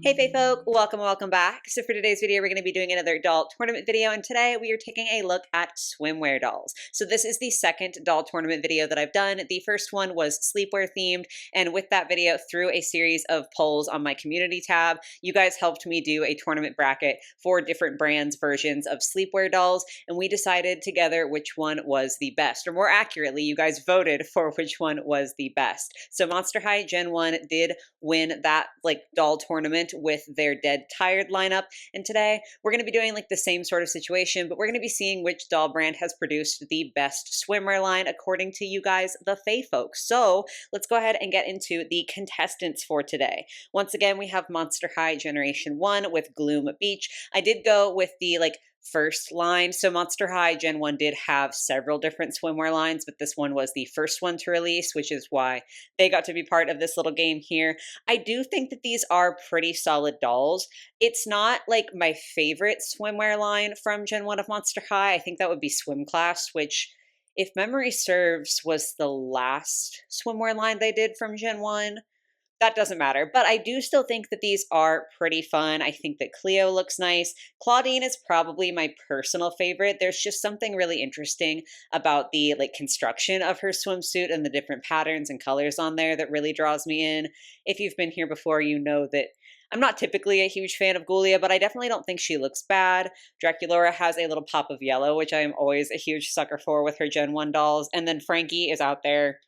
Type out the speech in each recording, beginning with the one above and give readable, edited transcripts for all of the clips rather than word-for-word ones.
Hey Fae folk, welcome back. So for today's video, we're going to be doing another doll tournament video, and today we are taking a look at swimwear dolls. So this is the second doll tournament video that I've done. The first one was sleepwear themed, and with that video, through a series of polls on my community tab, you guys helped me do a tournament bracket for different brands' versions of sleepwear dolls, and we decided together which one was the best, or more accurately, you guys voted for which one was the best. So Monster High Gen 1 did win that doll tournament with their Dead Tired lineup. And today we're going to be doing the same sort of situation, but we're going to be seeing which doll brand has produced the best swimwear line according to you guys, the Fae folks. So let's go ahead and get into the contestants for today. Once again, we have Monster High Generation 1 with Gloom Beach. I did go with the first line. So Monster High Gen 1 did have several different swimwear lines, but this one was the first one to release, which is why they got to be part of this little game here. I do think that these are pretty solid dolls. It's not my favorite swimwear line from Gen 1 of Monster High. I think that would be Swim Class, which, if memory serves, was the last swimwear line they did from Gen 1. That doesn't matter, but I do still think that these are pretty fun. I think that Cleo looks nice. Claudine is probably my personal favorite. There's just something really interesting about the construction of her swimsuit and the different patterns and colors on there that really draws me in. If you've been here before, you know that I'm not typically a huge fan of Ghoulia, but I definitely don't think she looks bad. Draculaura has a little pop of yellow, which I am always a huge sucker for with her Gen 1 dolls. And then Frankie is out there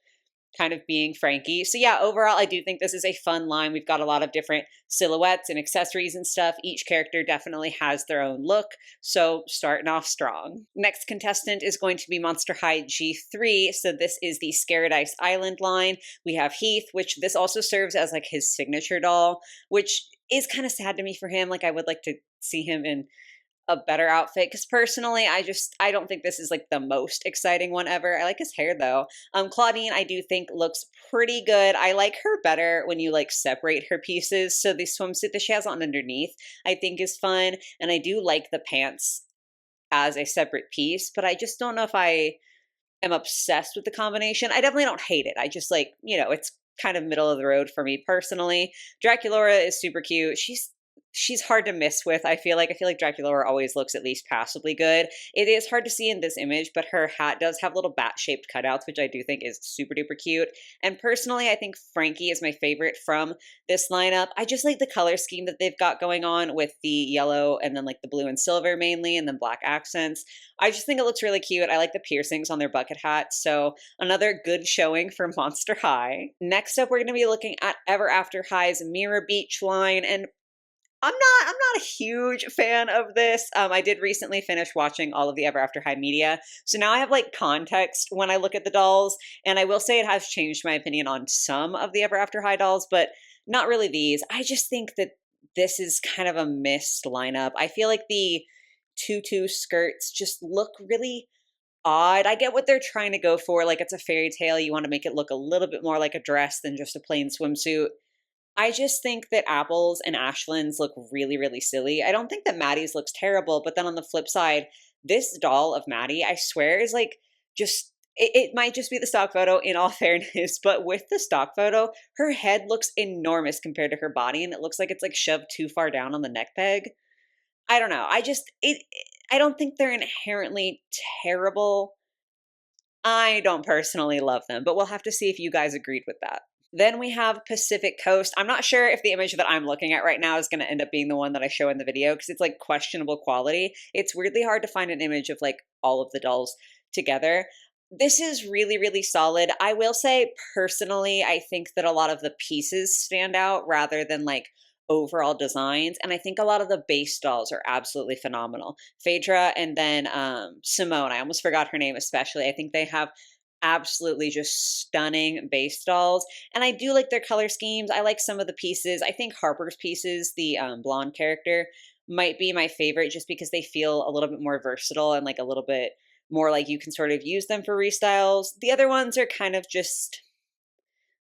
kind of being Frankie. So yeah, overall, I do think this is a fun line. We've got a lot of different silhouettes and accessories and stuff. Each character definitely has their own look, so starting off strong. Next contestant is going to be Monster High G3. So this is the Scaradise Island line. We have Heath, which this also serves as his signature doll, which is kind of sad to me for him. I would like to see him in a better outfit, because personally I don't think this is the most exciting one ever. I like his hair though. Claudine I do think looks pretty good. I like her better when you separate her pieces. So the swimsuit that she has on underneath I think is fun, and I do like the pants as a separate piece, but I just don't know if I am obsessed with the combination. I definitely don't hate it. I just it's kind of middle of the road for me personally. Draculaura is super cute. She's hard to miss with. I feel like Draculaura always looks at least passably good. It is hard to see in this image, but her hat does have little bat-shaped cutouts, which I do think is super duper cute. And personally, I think Frankie is my favorite from this lineup. I just like the color scheme that they've got going on with the yellow and then the blue and silver mainly, and then black accents. I just think it looks really cute. I like the piercings on their bucket hats. So another good showing for Monster High. Next up, we're going to be looking at Ever After High's Mirror Beach line, and I'm not a huge fan of this. I did recently finish watching all of the Ever After High media, so now I have context when I look at the dolls, and I will say it has changed my opinion on some of the Ever After High dolls, but not really these. I just think that this is kind of a missed lineup. I feel like the tutu skirts just look really odd. I get what they're trying to go for. It's a fairy tale. You want to make it look a little bit more like a dress than just a plain swimsuit. I just think that Apple's and Ashlyn's look really, really silly. I don't think that Maddie's looks terrible, but then on the flip side, this doll of Maddie, I swear, is it might just be the stock photo in all fairness, but with the stock photo, her head looks enormous compared to her body, and it looks like it's shoved too far down on the neck peg. I don't know. I don't think they're inherently terrible. I don't personally love them, but we'll have to see if you guys agreed with that. Then we have Pacific Coast. I'm not sure if the image that I'm looking at right now is going to end up being the one that I show in the video, because it's questionable quality. It's weirdly hard to find an image of all of the dolls together. This is really, really solid. I will say personally, I think that a lot of the pieces stand out rather than overall designs. And I think a lot of the base dolls are absolutely phenomenal. Phaedra and then Simone, I almost forgot her name especially. I think they have absolutely just stunning base dolls, and I do like their color schemes. I like some of the pieces. I think Harper's pieces, the blonde character, might be my favorite just because they feel a little bit more versatile and a little bit more you can sort of use them for restyles. The other ones are kind of just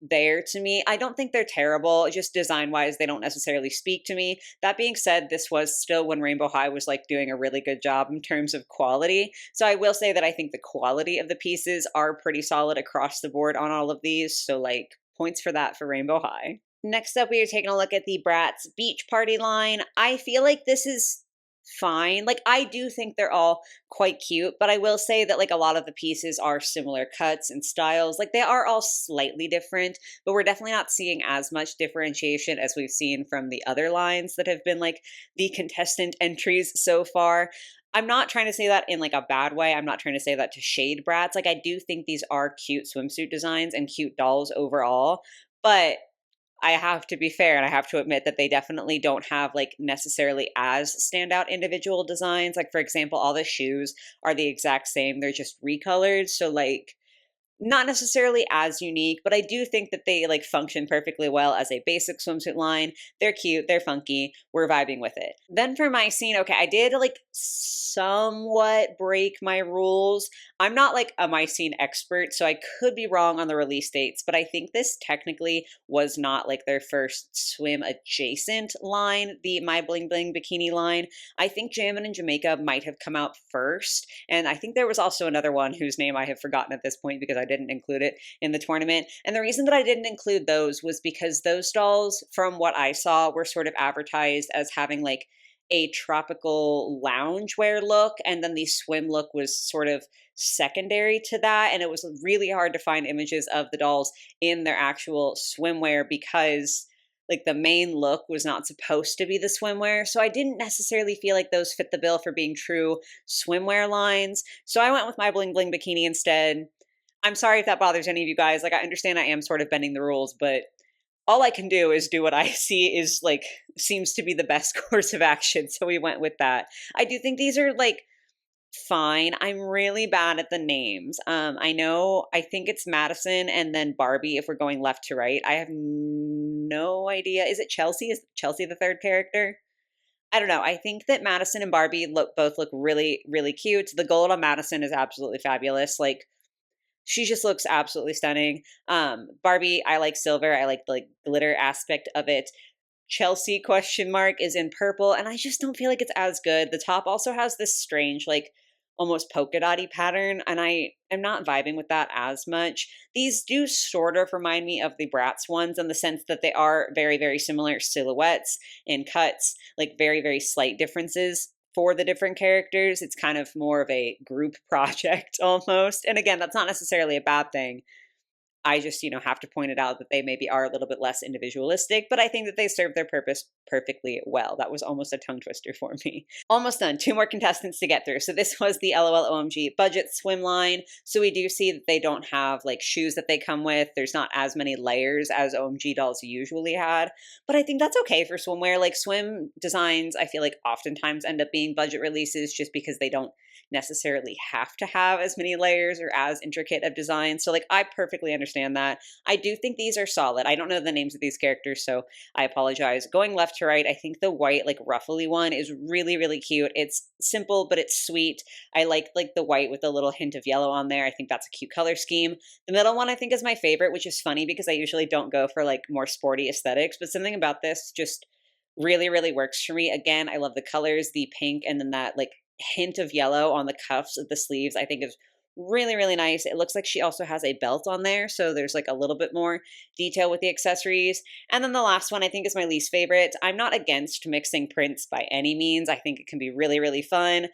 there to me. I don't think they're terrible. Just design wise, they don't necessarily speak to me. That being said, this was still when Rainbow High was doing a really good job in terms of quality. So I will say that I think the quality of the pieces are pretty solid across the board on all of these. So points for that for Rainbow High. Next up, we are taking a look at the Bratz Beach Party line. I feel like this is fine. Like, I do think they're all quite cute, but I will say that, like, a lot of the pieces are similar cuts and styles. Like, they are all slightly different, but we're definitely not seeing as much differentiation as we've seen from the other lines that have been, like, the contestant entries so far. I'm not trying to say that in like a bad way. I'm not trying to say that to shade Bratz. Like, I do think these are cute swimsuit designs and cute dolls overall, but I have to be fair and I have to admit that they definitely don't have like necessarily as standout individual designs. Like, for example, all the shoes are the exact same, they're just recolored. So, like, not necessarily as unique, but I do think that they like function perfectly well as a basic swimsuit line. They're cute, they're funky, we're vibing with it. Then for my scene, okay, I did like somewhat break my rules. I'm not like a my scene expert, so I could be wrong on the release dates, but I think this technically was not like their first swim adjacent line, the My Bling Bling bikini line. I think Jammin' in Jamaica might have come out first, and I think there was also another one whose name I have forgotten at this point because I didn't include it in the tournament. And the reason that I didn't include those was because those dolls, from what I saw, were sort of advertised as having like a tropical loungewear look, and then the swim look was sort of secondary to that. And it was really hard to find images of the dolls in their actual swimwear because like the main look was not supposed to be the swimwear. So I didn't necessarily feel like those fit the bill for being true swimwear lines. So I went with My Bling Bling bikini instead. I'm sorry if that bothers any of you guys. Like, I understand I am sort of bending the rules, but all I can do is do what I see is like seems to be the best course of action. So we went with that. I do think these are like fine. I'm really bad at the names. I think it's Madison and then Barbie if we're going left to right. I have no idea. Is it Chelsea? Is Chelsea the third character? I don't know. I think that Madison and Barbie both look really, really cute. The gold on Madison is absolutely fabulous. Like, she just looks absolutely stunning. Barbie, I like silver. I like the like glitter aspect of it. Chelsea question mark is in purple, and I just don't feel like it's as good. The top also has this strange, like almost polka dotty pattern, and I am not vibing with that as much. These do sort of remind me of the Bratz ones in the sense that they are very, very similar silhouettes and cuts, like very, very slight differences for the different characters. It's kind of more of a group project almost. And again, that's not necessarily a bad thing. I just, have to point it out that they maybe are a little bit less individualistic, but I think that they serve their purpose perfectly well. That was almost a tongue twister for me. Almost done. 2 more contestants to get through. So this was the LOL OMG budget swim line. So we do see that they don't have like shoes that they come with. There's not as many layers as OMG dolls usually had, but I think that's okay for swimwear. Like, swim designs, I feel like oftentimes end up being budget releases just because they don't necessarily have to have as many layers or as intricate of designs. So like, I perfectly understand that. I do think these are solid. I don't know the names of these characters, so I apologize. Going left to right, I think the white like ruffly one is really, really cute. It's simple, but it's sweet. I like the white with a little hint of yellow on there. I think that's a cute color scheme. The middle one I think is my favorite, which is funny because I usually don't go for like more sporty aesthetics, but something about this just really, really works for me. Again, I love the colors, the pink, and then that like hint of yellow on the cuffs of the sleeves I think is really, really nice. It looks like she also has a belt on there, so there's like a little bit more detail with the accessories. And then the last one I think is my least favorite. I'm not against mixing prints by any means. I think it can be really, really fun.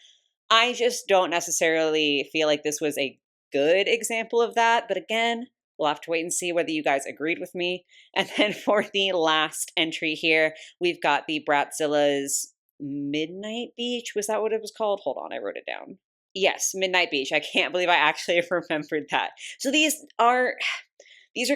I just don't necessarily feel like this was a good example of that, but again, we'll have to wait and see whether you guys agreed with me. And then for the last entry here, we've got the Bratzilla's Midnight Beach. Was that what it was called? Hold on, I wrote it down. Yes, Midnight Beach. I can't believe I actually remembered that. So these are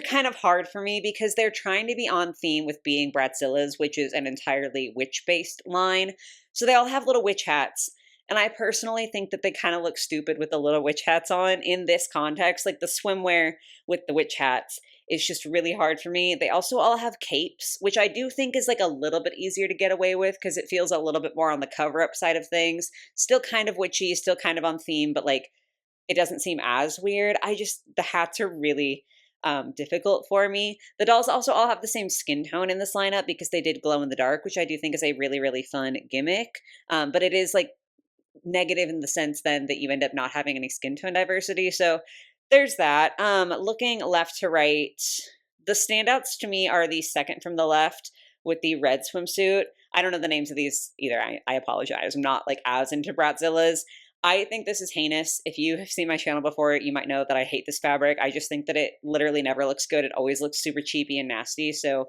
kind of hard for me because they're trying to be on theme with being Bratzilla's, which is an entirely witch-based line. So they all have little witch hats. And I personally think that they kind of look stupid with the little witch hats on in this context. Like, the swimwear with the witch hats is just really hard for me. They also all have capes, which I do think is like a little bit easier to get away with because it feels a little bit more on the cover-up side of things. Still kind of witchy, still kind of on theme, but like it doesn't seem as weird. The hats are really difficult for me. The dolls also all have the same skin tone in this lineup because they did glow in the dark, which I do think is a really, really fun gimmick. But it is like negative in the sense then that you end up not having any skin tone diversity. So there's that. Looking left to right, The standouts to me are the second from the left with the red swimsuit. I don't know the names of these either. I apologize. I'm not like as into Bratzillas. I think this is heinous. If you have seen my channel before, you might know that I hate this fabric. I just think that it literally never looks good. It always looks super cheapy and nasty. So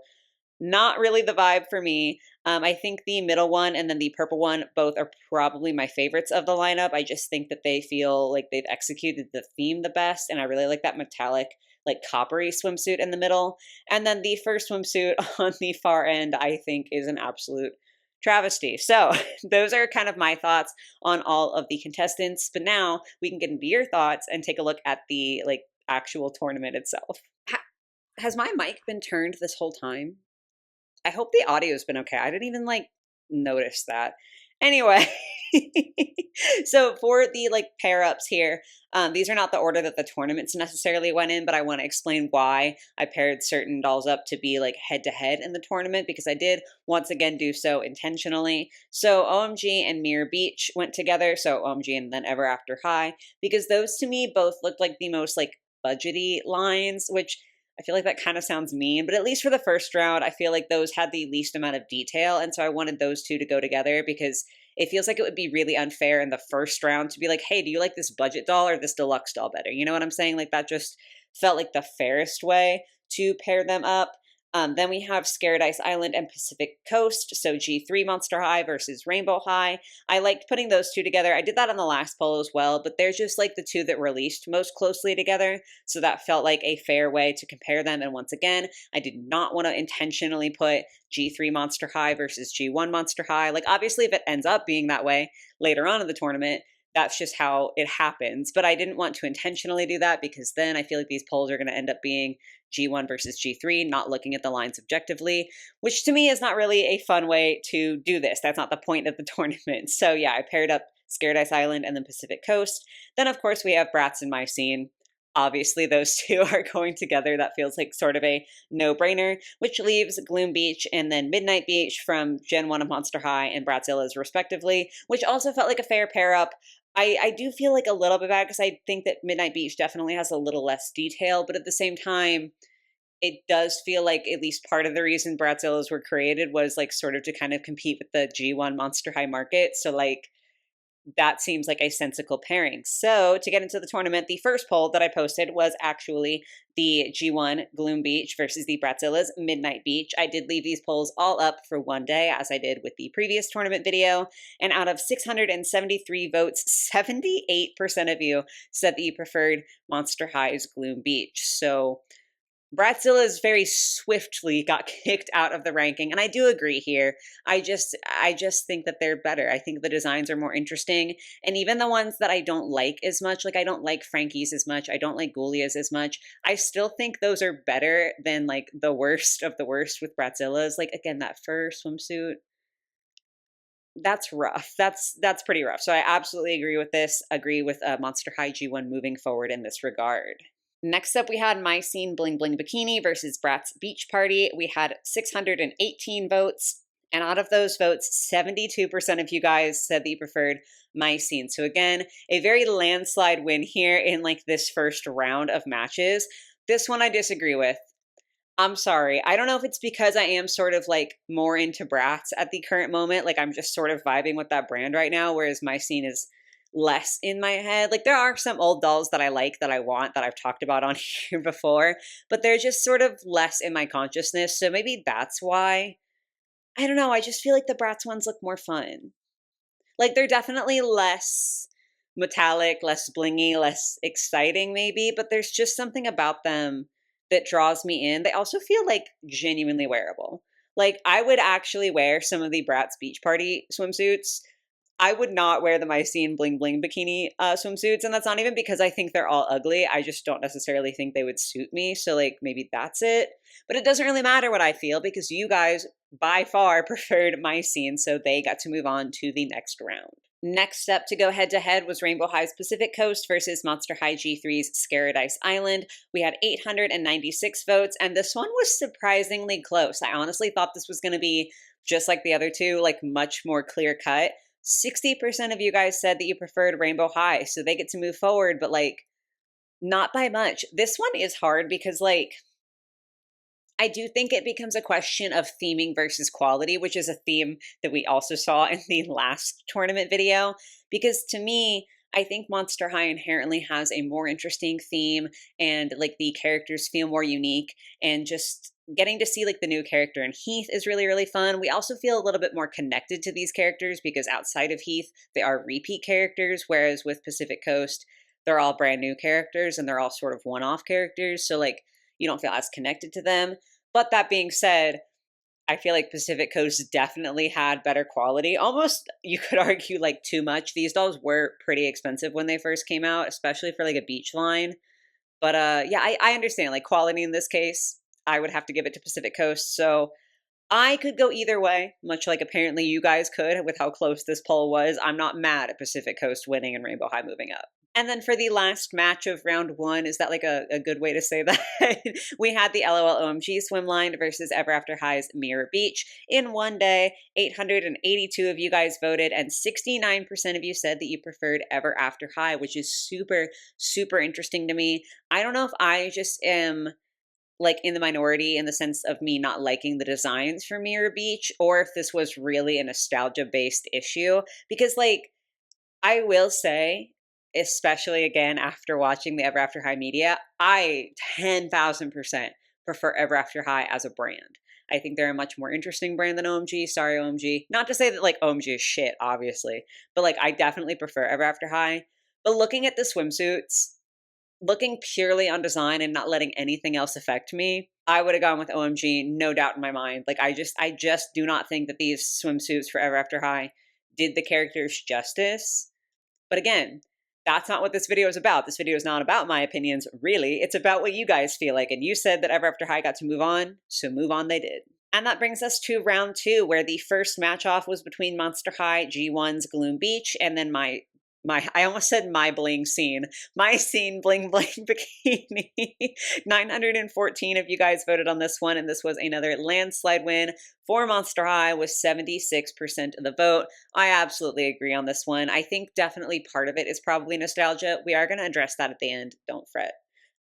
not really the vibe for me. I think the middle one and then the purple one both are probably my favorites of the lineup. I just think that they feel like they've executed the theme the best, and I really like that metallic, like coppery swimsuit in the middle. And then the first swimsuit on the far end, I think, is an absolute travesty. So those are kind of my thoughts on all of the contestants. But now we can get into your thoughts and take a look at the like actual tournament itself. Has my mic been turned this whole time? I hope the audio's been okay. I didn't even like notice that. Anyway, so for the like pair ups here, these are not the order that the tournaments necessarily went in, but I want to explain why I paired certain dolls up to be like head to head in the tournament, because I did once again do so intentionally. So OMG and Mirror Beach went together. So OMG and then Ever After High, because those to me both looked like the most like budgety lines, which I feel like that kind of sounds mean, but at least for the first round, I feel like those had the least amount of detail. And so I wanted those two to go together because it feels like it would be really unfair in the first round to be like, hey, do you like this budget doll or this deluxe doll better? You know what I'm saying? Like that just felt like the fairest way to pair them up. Then we have Scared Island and Pacific Coast. So G3 Monster High versus Rainbow High. I liked putting those two together. I did that on the last poll as well, but they're just like the two that released most closely together. So that felt like a fair way to compare them. And once again, I did not want to intentionally put G3 Monster High versus G1 Monster High. Like obviously if it ends up being that way later on in the tournament, that's just how it happens. But I didn't want to intentionally do that because then I feel like these polls are going to end up being G1 versus G3, not looking at the lines objectively, which to me is not really a fun way to do this. That's not the point of the tournament. So yeah, I paired up Scared Island and then Pacific Coast. Then of course we have Bratz and My Scene. Obviously those two are going together. That feels like sort of a no-brainer, which leaves Gloom Beach and then Midnight Beach from Gen 1 of Monster High and Bratzillas respectively, which also felt like a fair pair up. I do feel like a little bit bad because I think that Midnight Beach definitely has a little less detail, but at the same time, it does feel like at least part of the reason Bratzillas were created was like sort of to kind of compete with the G1 Monster High market. So like that seems like a sensible pairing. So to get into the tournament, the first poll that I posted was actually the G1 Gloom Beach versus the Bratzillas Midnight Beach. I did leave these polls all up for one day, as I did with the previous tournament video. And out of 673 votes, 78% of you said that you preferred Monster High's Gloom Beach. So Bratzillas very swiftly got kicked out of the ranking, and I do agree here. I just think that they're better. I think the designs are more interesting, and even the ones that I don't like as much, like I don't like Frankie's as much, I don't like Ghoulia's as much, I still think those are better than like the worst of the worst with Bratzillas. Like again, that fur swimsuit, that's rough. That's pretty rough. So I absolutely agree with this. Agree with Monster High G1 moving forward in this regard. Next up, we had My Scene Bling Bling Bikini versus Bratz Beach Party. We had 618 votes, and out of those votes, 72% of you guys said that you preferred My Scene. So again, a very landslide win here in like this first round of matches. This one I disagree with. I'm sorry. I don't know if it's because I am sort of like more into Bratz at the current moment. Like I'm just sort of vibing with that brand right now, whereas My Scene is less in my head. Like there are some old dolls that I like, that I want, that I've talked about on here before, but they're just sort of less in my consciousness. So maybe that's why. I don't know. I just feel like the Bratz ones look more fun. Like they're definitely less metallic, less blingy, less exciting maybe, but there's just something about them that draws me in. They also feel like genuinely wearable. Like I would actually wear some of the Bratz Beach Party swimsuits. I would not wear the My Scene Bling Bling Bikini swimsuits, and that's not even because I think they're all ugly. I just don't necessarily think they would suit me, so like maybe that's it. But it doesn't really matter what I feel because you guys by far preferred My Scene, so they got to move on to the next round. Next up to go head-to-head was Rainbow High's Pacific Coast versus Monster High G3's Scared Island. We had 896 votes, and this one was surprisingly close. I honestly thought this was going to be just like the other two, like much more clear-cut. 60% of you guys said that you preferred Rainbow High, so they get to move forward, but like not by much. This one is hard because like I do think it becomes a question of theming versus quality, which is a theme that we also saw in the last tournament video. Because to me, I think Monster High inherently has a more interesting theme, and like the characters feel more unique, and just getting to see like the new character in Heath is really, really fun. We also feel a little bit more connected to these characters because outside of Heath, they are repeat characters, whereas with Pacific Coast, they're all brand new characters and they're all sort of one-off characters. So like you don't feel as connected to them. But that being said, I feel like Pacific Coast definitely had better quality. Almost, you could argue, like too much. These dolls were pretty expensive when they first came out, especially for like a beach line. But yeah, I understand like quality in this case. I would have to give it to Pacific Coast. So I could go either way, much like apparently you guys could with how close this poll was. I'm not mad at Pacific Coast winning and Rainbow High moving up. And then for the last match of round one, is that like a good way to say that? We had the LOL OMG swim line versus Ever After High's Mirror Beach in one day. 882 of you guys voted, and 69% of you said that you preferred Ever After High, which is super, super interesting to me. I don't know if I just am like in the minority in the sense of me not liking the designs for Mirror Beach, or if this was really a nostalgia based issue. Because like I will say, especially again after watching the Ever After High media, I 10,000% prefer Ever After High as a brand. I think they're a much more interesting brand than OMG. Sorry, OMG. Not to say that like OMG is shit, obviously, but like I definitely prefer Ever After High. But looking at the swimsuits, looking purely on design and not letting anything else affect me, I would have gone with OMG, no doubt in my mind. Like I just do not think that these swimsuits for Ever After High did the characters justice. But again, that's not what this video is about. This video is not about my opinions, really. It's about what you guys feel like. And you said that Ever After High got to move on, so move on they did. And that brings us to round two, where the first match off was between Monster High G1's Gloom Beach and then my I almost said my bling scene. My scene bling bling bikini. 914 of you guys voted on this one, and this was another landslide win for Monster High with 76% of the vote. I absolutely agree on this one. I think definitely part of it is probably nostalgia. We are going to address that at the end. Don't fret.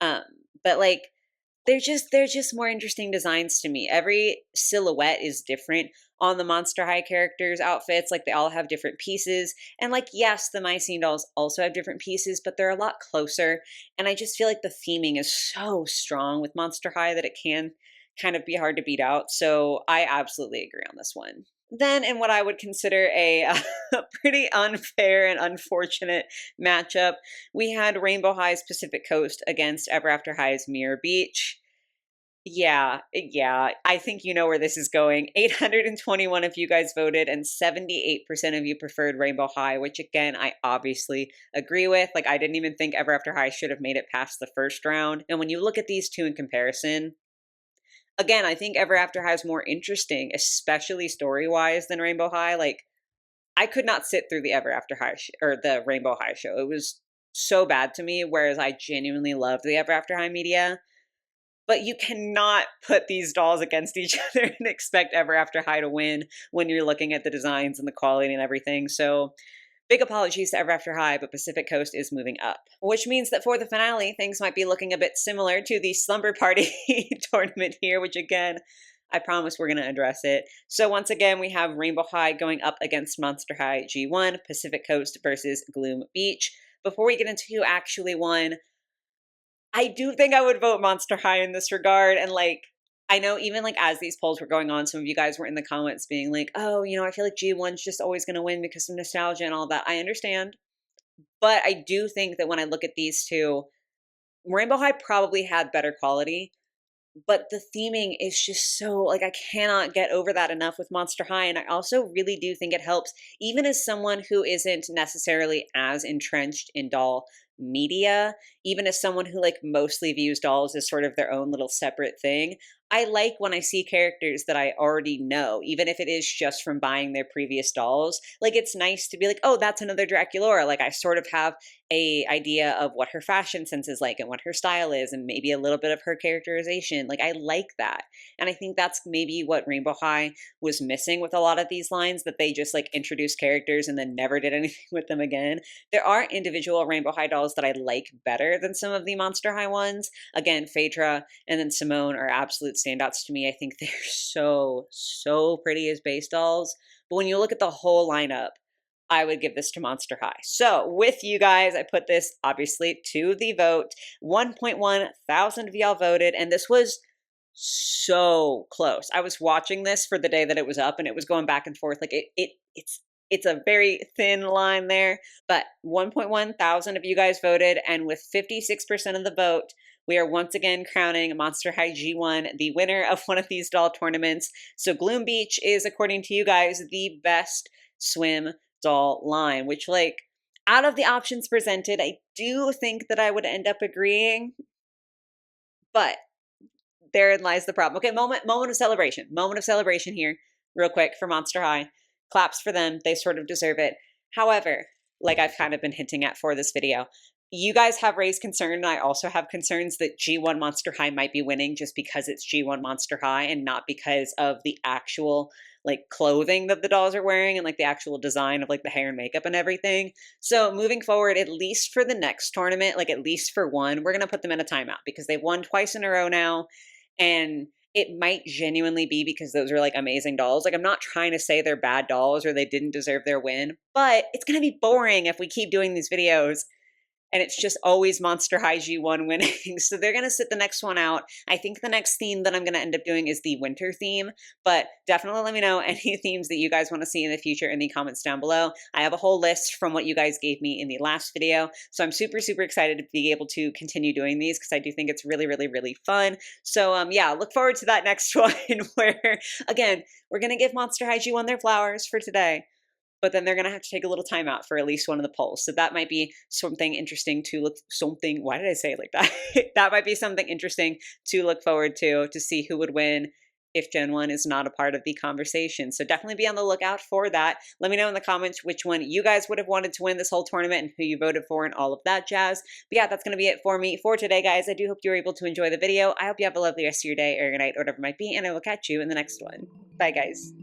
But like they're just more interesting designs to me. Every silhouette is different on the Monster High characters' outfits. Like they all have different pieces. And like, yes, the Mycene dolls also have different pieces, but they're a lot closer. And I just feel like the theming is so strong with Monster High that it can kind of be hard to beat out. So I absolutely agree on this one. Then, in what I would consider a pretty unfair and unfortunate matchup, we had Rainbow High's Pacific Coast against Ever After High's Mirror Beach. Yeah, I think you know where this is going. 821 of you guys voted, and 78% of you preferred Rainbow High, which again, I obviously agree with. Like, I didn't even think Ever After High should have made it past the first round. And when you look at these two in comparison, again, I think Ever After High is more interesting, especially story-wise, than Rainbow High. Like, I could not sit through the Ever After High or the Rainbow High show. It was so bad to me, whereas I genuinely loved the Ever After High media. But you cannot put these dolls against each other and expect Ever After High to win when you're looking at the designs and the quality and everything. So big apologies to Ever After High, but Pacific Coast is moving up. Which means that for the finale, things might be looking a bit similar to the Slumber Party tournament here, which again, I promise we're going to address it. So once again, we have Rainbow High going up against Monster High G1, Pacific Coast versus Gloom Beach. Before we get into who actually won, I do think I would vote Monster High in this regard. And like, I know even like as these polls were going on, some of you guys were in the comments being like, oh, you know, I feel like G1's just always going to win because of nostalgia and all that. I understand. But I do think that when I look at these two, Rainbow High probably had better quality, but the theming is just so, like, I cannot get over that enough with Monster High. And I also really do think it helps, even as someone who isn't necessarily as entrenched in doll media, even as someone who like mostly views dolls as sort of their own little separate thing. I like when I see characters that I already know, even if it is just from buying their previous dolls. Like, it's nice to be like, oh, that's another Draculaura. Like, I sort of have a idea of what her fashion sense is like and what her style is, and maybe a little bit of her characterization. Like, I like that. And I think that's maybe what Rainbow High was missing with a lot of these lines, that they just like introduced characters and then never did anything with them again. There are individual Rainbow High dolls that I like better than some of the Monster High ones. Again, Phaedra and then Simone are absolute standouts to me. I think they're so pretty as base dolls. But when you look at the whole lineup, I would give this to Monster High. So with you guys, I put this obviously to the vote. 1.1 thousand of y'all voted, and this was so close. I was watching this for the day that it was up, and it was going back and forth. Like it's a very thin line there, but 1.1 thousand of you guys voted, and with 56% of the vote, we are once again crowning Monster High G1 the winner of one of these doll tournaments. So Gloom Beach is, according to you guys, the best swim doll line, which, like, out of the options presented, I do think that I would end up agreeing, but therein lies the problem. Okay, moment of celebration. Moment of celebration here, real quick, for Monster High. Claps for them. They sort of deserve it. However, like I've kind of been hinting at for this video, you guys have raised concern, and I also have concerns that G1 Monster High might be winning just because it's G1 Monster High and not because of the actual, like, clothing that the dolls are wearing and, like, the actual design of, like, the hair and makeup and everything. So moving forward, at least for the next tournament, like, at least for one, we're going to put them in a timeout because they've won twice in a row now. And it might genuinely be because those are, like, amazing dolls. Like, I'm not trying to say they're bad dolls or they didn't deserve their win, but it's going to be boring if we keep doing these videos and it's just always Monster High G1 winning. So they're going to sit the next one out. I think the next theme that I'm going to end up doing is the winter theme, but definitely let me know any themes that you guys want to see in the future in the comments down below. I have a whole list from what you guys gave me in the last video, so I'm super excited to be able to continue doing these because I do think it's really fun. So yeah, look forward to that next one where, again, we're going to give Monster High G1 their flowers for today, but then they're going to have to take a little time out for at least one of the polls. So that might be something interesting to look, why did I say it like that? That might be something interesting to look forward to see who would win if Gen 1 is not a part of the conversation. So definitely be on the lookout for that. Let me know in the comments which one you guys would have wanted to win this whole tournament and who you voted for and all of that jazz. But yeah, that's going to be it for me for today, guys. I do hope you were able to enjoy the video. I hope you have a lovely rest of your day or your night or whatever it might be, and I will catch you in the next one. Bye, guys.